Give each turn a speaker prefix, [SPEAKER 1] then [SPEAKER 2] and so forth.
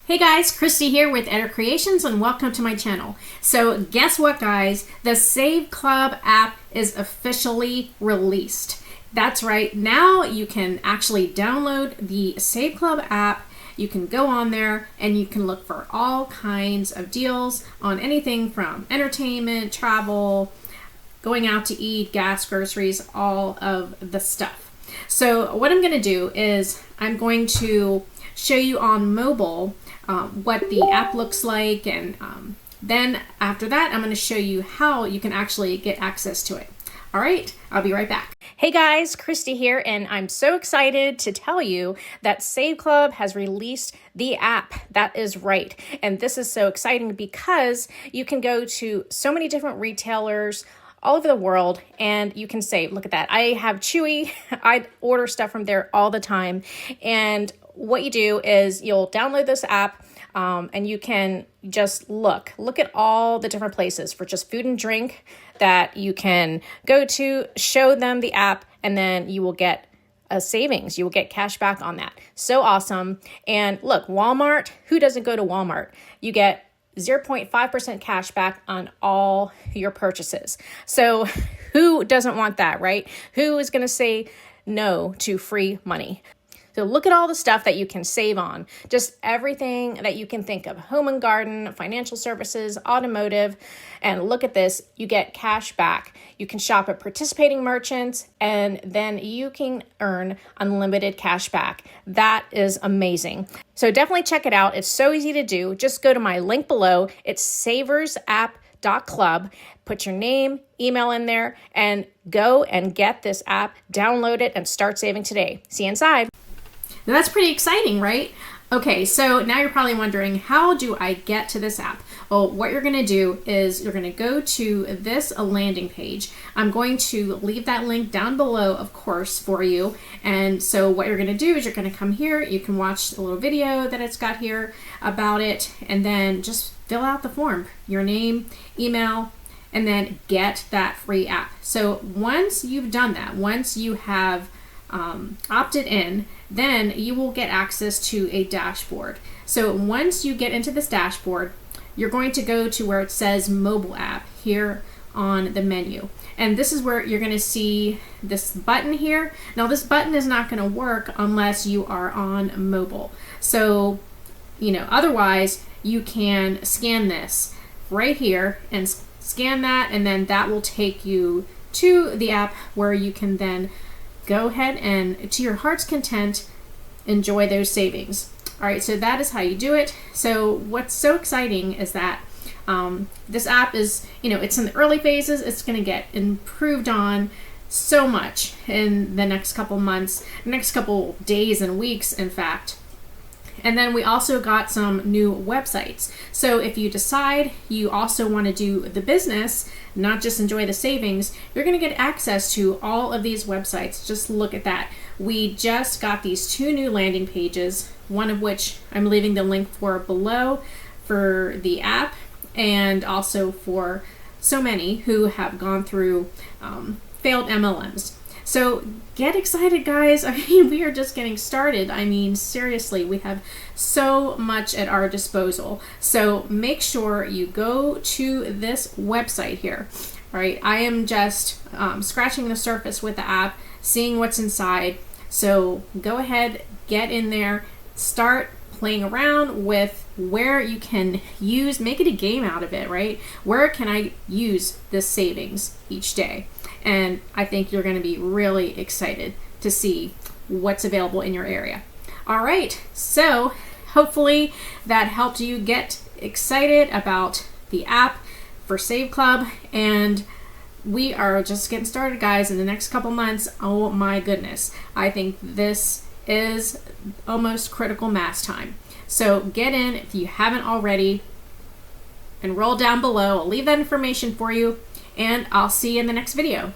[SPEAKER 1] Hey guys, Christy here with Editor Creations and welcome to my channel. So guess what guys, the SaveClub app is officially released. That's right, now you can actually download the SaveClub app. You can go on there and you can look for all kinds of deals on anything from entertainment, travel, going out to eat, gas, groceries, all of the stuff. So what I'm going to do is I'm going to show you on mobile what the app looks like, and then after that I'm going to show you how you can actually get access to it. All right, I'll be right back. Hey guys, Christy here, and I'm so excited to tell you that SaveClub has released the app. That is right, and this is so exciting because you can go to so many different retailers all over the world and you can save. Look at that. I have Chewy. I order stuff from there all the time, and what you do is you'll download this app and you can just look at all the different places for just food and drink that you can go to, show them the app, and then you will get a savings. You will get cash back on that. So awesome. And look, Walmart, who doesn't go to Walmart? You get 0.5% cash back on all your purchases. So who doesn't want that, right? Who is going to say no to free money? So look at all the stuff that you can save on, just everything that you can think of: home and garden, financial services, automotive, and look at this, you get cash back. You can shop at participating merchants and then you can earn unlimited cash back. That is amazing. So definitely check it out. It's so easy to do. Just go to my link below. It's saversapp.club. Put your name, email in there, and go and get this app, download it, and start saving today. See you inside. Now that's pretty exciting, right? Okay, so now you're probably wondering, how do I get to this app? Well, what you're going to do is you're going to go to this landing page. I'm going to leave that link down below, of course, for you. And so what you're going to do is you're going to come here. You can watch the little video that it's got here about it, and then just fill out the form, your name, email, and then get that free app. So once you've done that, once you have opted in, then you will get access to a dashboard. So once you get into this dashboard, you're going to go to where it says mobile app here on the menu. And this is where you're going to see this button here. Now this button is not going to work unless you are on mobile. So, otherwise you can scan this right here and scan that, and then that will take you to the app where you can then go ahead and, to your heart's content, enjoy those savings. All right, so that is how you do it. So what's so exciting is that this app is, it's in the early phases. It's going to get improved on so much in the next couple months, next couple days and weeks, in fact. And then we also got some new websites. So if you decide you also want to do the business, not just enjoy the savings, you're going to get access to all of these websites. Just look at that. We just got these 2 new landing pages, one of which I'm leaving the link for below for the app, and also for so many who have gone through failed MLMs. So get excited, guys. I mean, we are just getting started. I mean, seriously, we have so much at our disposal. So make sure you go to this website here. All right, I am just scratching the surface with the app, seeing what's inside. So go ahead, get in there, start playing around with where you can use, make it a game out of it, right? Where can I use this savings each day? And I think you're going to be really excited to see what's available in your area. All right, so hopefully that helped you get excited about the app for SaveClub, and we are just getting started, guys. In the next couple months, oh my goodness, I think this is almost critical mass time. So get in if you haven't already. Enroll down below. I'll leave that information for you, and I'll see you in the next video.